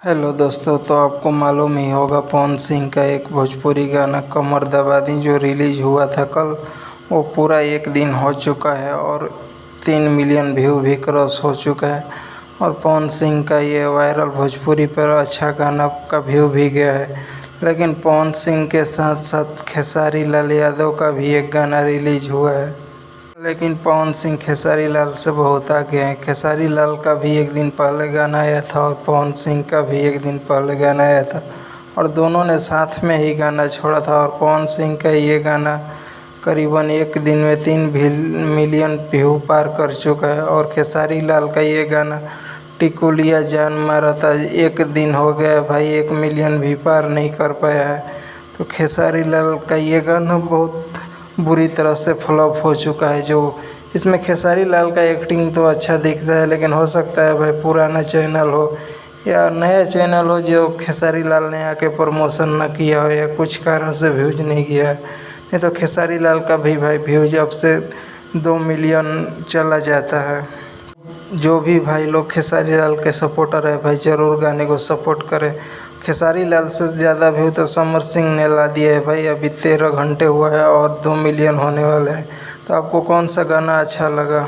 Hello दोस्तों, तो आपको मालूम ही होगा पवन सिंह का एक भोजपुरी गाना कमर दबा दी जो रिलीज़ हुआ था कल। वो पूरा एक दिन हो चुका है और 3 मिलियन व्यू भी क्रॉस हो चुका है। और पवन सिंह का ये वायरल भोजपुरी पर अच्छा गाना का व्यू भी गया है। लेकिन पवन सिंह के साथ साथ खेसारी लाल यादव का भी एक गाना रिलीज़ हुआ है। लेकिन पवन सिंह खेसारी लाल से बहुत आगे हैं। खेसारी लाल का भी एक दिन पहले गाना आया था और पवन सिंह का भी एक दिन पहले गाना आया था और दोनों ने साथ में ही गाना छोड़ा था। और पवन सिंह का ये गाना करीबन एक दिन में 3 मिलियन व्यू पार कर चुका है। और खेसारी लाल का ये गाना टिकुलिया जान मारा था, एक दिन हो गया भाई, 1 मिलियन भी पार नहीं कर पाया है। तो खेसारी लाल का ये गाना बहुत बुरी तरह से फ्लॉप हो चुका है। जो इसमें खेसारी लाल का एक्टिंग तो अच्छा दिखता है, लेकिन हो सकता है भाई पुराना चैनल हो या नया चैनल हो जो खेसारी लाल ने आके प्रमोशन ना किया हो या कुछ कारण से व्यूज नहीं किया है। नहीं तो खेसारी लाल का भी भाई व्यूज अब से 2 मिलियन चला जाता है। जो भी भाई लोग खेसारी लाल के सपोर्टर है भाई, ज़रूर गाने को सपोर्ट करें। खेसारी लाल से ज़्यादा व्यू तो समर सिंह ने ला दिया है भाई। अभी 13 घंटे हुआ है और 2 मिलियन होने वाले हैं। तो आपको कौन सा गाना अच्छा लगा?